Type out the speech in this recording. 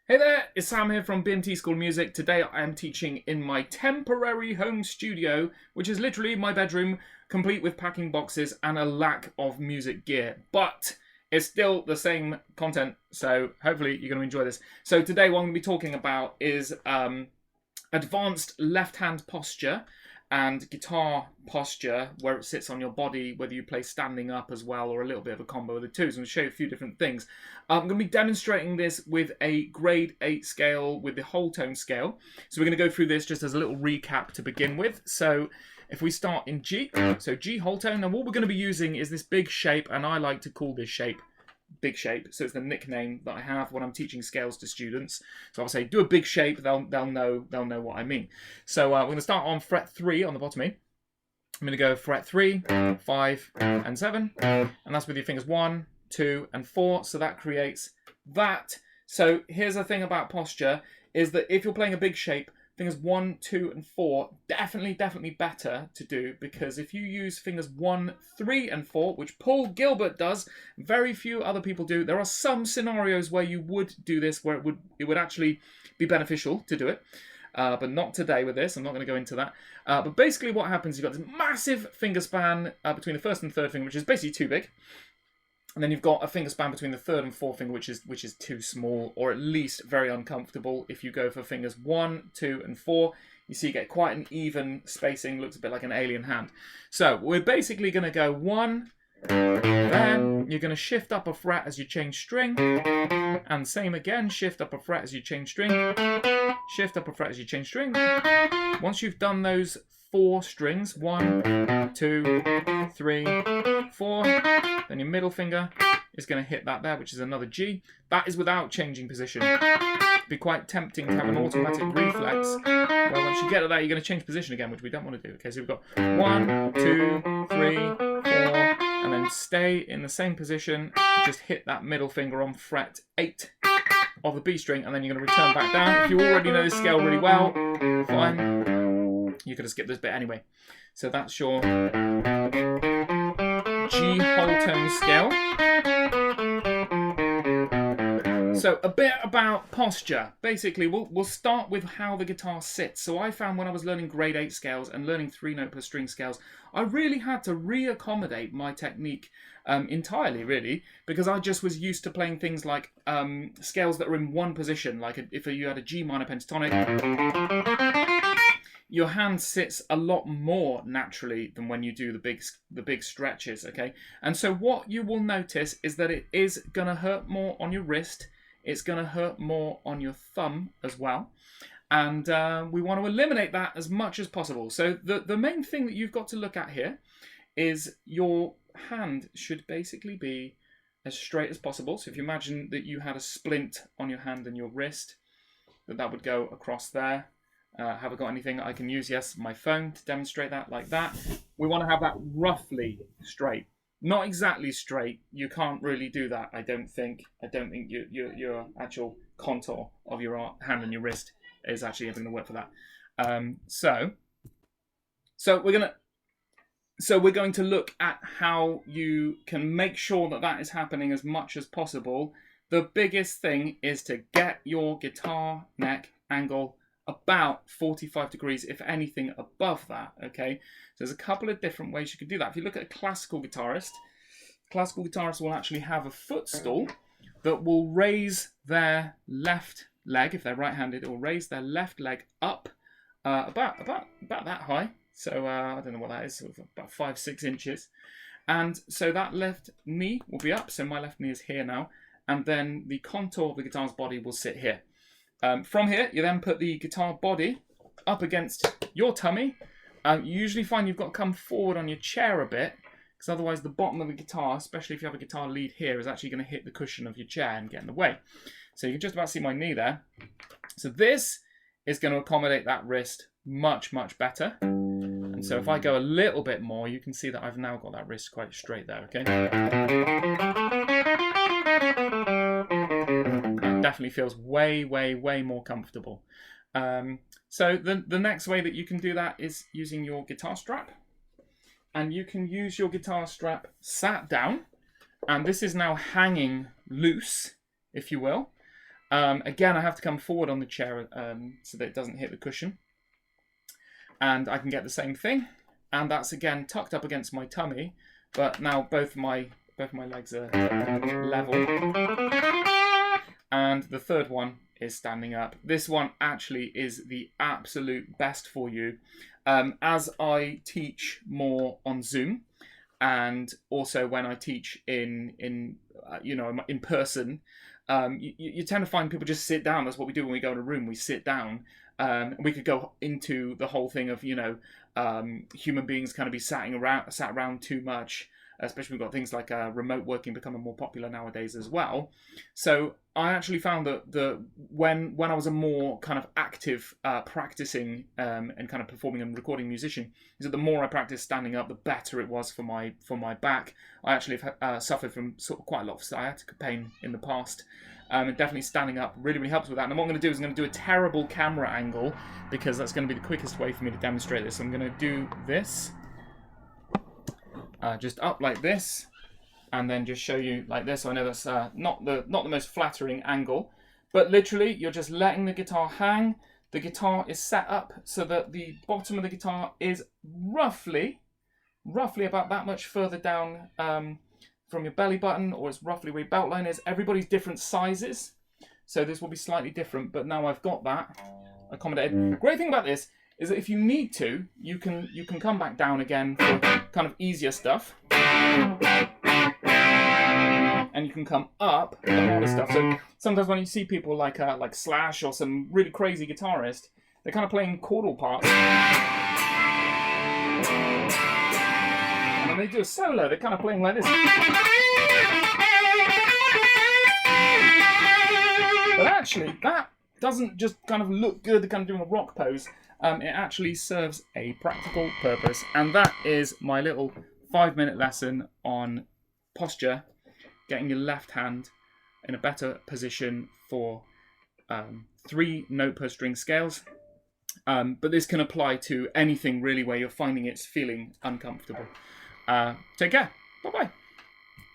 Hey there, it's Sam here from BMT School of Music. Today I am teaching in my temporary home studio, which is literally my bedroom, complete with packing boxes and a lack of music gear. But it's still the same content, so hopefully you're going to enjoy this. So today what I'm going to be talking about is advanced left-hand posture and guitar posture, where it sits on your body, whether you play standing up as well or a little bit of a combo of the two. So I'm going to show you a few different things. I'm going to be demonstrating this with a grade 8 scale with the whole tone scale. So we're going to go through this just as a little recap to begin with. So if we start in G, so G whole tone, and what we're going to be using is this big shape, and I like to call this shape big shape, so it's the nickname that I have when I'm teaching scales to students. So I'll say do a big shape, they'll know what I mean. So we're going to start on fret 3 on the bottom E. I'm going to go fret 3, 5 and 7, and that's with your fingers 1, 2 and 4, so that creates that. So here's the thing about posture, is that if you're playing a big shape, fingers 1, 2 and 4, definitely better to do, because if you use fingers 1, 3 and 4, which Paul Gilbert does, very few other people do. There are some scenarios where you would do this, where it would actually be beneficial to do it, but not today with this. I'm not going to go into that. But basically what happens, you've got this massive finger span between the first and third finger, which is basically too big. And then you've got a finger span between the third and fourth finger, which is too small, or at least very uncomfortable. If you go for fingers 1, 2, and 4, you see you get quite an even spacing, looks a bit like an alien hand. So we're basically going to go 1, then you're going to shift up a fret as you change string, and same again, shift up a fret as you change string, shift up a fret as you change string. Once you've done those 4 strings, 1, 2, 3, 4, then your middle finger is going to hit that there, which is another G. That is without changing position. It'd be quite tempting to have an automatic reflex where once you get to that, you're going to change position again, which we don't want to do. Okay, so we've got 1, 2, 3, 4, and then stay in the same position. Just hit that middle finger on fret 8 of the B string, and then you're going to return back down. If you already know this scale really well, fine. You could have skipped this bit anyway. So that's your G whole tone scale. So a bit about posture. Basically, we'll start with how the guitar sits. So I found when I was learning grade 8 scales and learning 3-note per string scales, I really had to re-accommodate my technique entirely, really, because I just was used to playing things like scales that are in one position, like if you had a G minor pentatonic. Your hand sits a lot more naturally than when you do the big stretches, okay? And so what you will notice is that it is going to hurt more on your wrist. It's going to hurt more on your thumb as well. And we want to eliminate that as much as possible. So the main thing that you've got to look at here is your hand should basically be as straight as possible. So if you imagine that you had a splint on your hand and your wrist, that would go across there. Have I got anything I can use? Yes, my phone to demonstrate that, like that. We want to have that roughly straight. Not exactly straight. You can't really do that, I don't think. I don't think your actual contour of your hand and your wrist is actually going to work for that. So we're going to look at how you can make sure that that is happening as much as possible. The biggest thing is to get your guitar neck angle about 45 degrees, if anything above that, okay? So there's a couple of different ways you could do that. If you look at a classical guitarist will actually have a footstool that will raise their left leg. If they're right-handed, it will raise their left leg up about that high. So I don't know what that is, sort of about 5-6 inches. And so that left knee will be up. So my left knee is here now. And then the contour of the guitar's body will sit here. From here, you then put the guitar body up against your tummy. You usually find you've got to come forward on your chair a bit, because otherwise the bottom of the guitar, especially if you have a guitar lead here, is actually going to hit the cushion of your chair and get in the way. So you can just about see my knee there. So this is going to accommodate that wrist much better. And so if I go a little bit more, you can see that I've now got that wrist quite straight there, okay? Definitely feels way more comfortable. So the next way that you can do that is using your guitar strap. And you can use your guitar strap sat down. And this is now hanging loose, if you will. Again, I have to come forward on the chair so that it doesn't hit the cushion. And I can get the same thing. And that's again tucked up against my tummy. But now both my legs are level. And the third one is standing up. This one actually is the absolute best for you. As I teach more on Zoom, and also when I teach in person, you tend to find people just sit down. That's what we do when we go in a room. We sit down. We could go into the whole thing of human beings kind of be sat around too much. Especially we've got things like remote working becoming more popular nowadays as well. So I actually found that when I was a more kind of active practicing and kind of performing and recording musician, is that the more I practiced standing up, the better it was for my back. I actually have suffered from sort of quite a lot of sciatica pain in the past. And definitely standing up really, really helps with that. And what I'm going to do is I'm going to do a terrible camera angle because that's going to be the quickest way for me to demonstrate this. So I'm going to do this. Just up like this, and then just show you like this. I know that's not the most flattering angle, but literally you're just letting the guitar hang. The guitar is set up so that the bottom of the guitar is roughly about that much further down from your belly button, or it's roughly where your belt line is. Everybody's different sizes, so this will be slightly different, but now I've got that accommodated. Great thing about this is that if you need to, you can come back down again for kind of easier stuff. And you can come up for the harder stuff. So sometimes when you see people like Slash or some really crazy guitarist, they're kind of playing chordal parts. And when they do a solo, they're kind of playing like this. But actually, that doesn't just kind of look good, kind of doing a rock pose. It actually serves a practical purpose, and that is my little 5-minute lesson on posture, getting your left hand in a better position for 3 note per string scales. But this can apply to anything really where you're finding it's feeling uncomfortable. Take care. Bye-bye.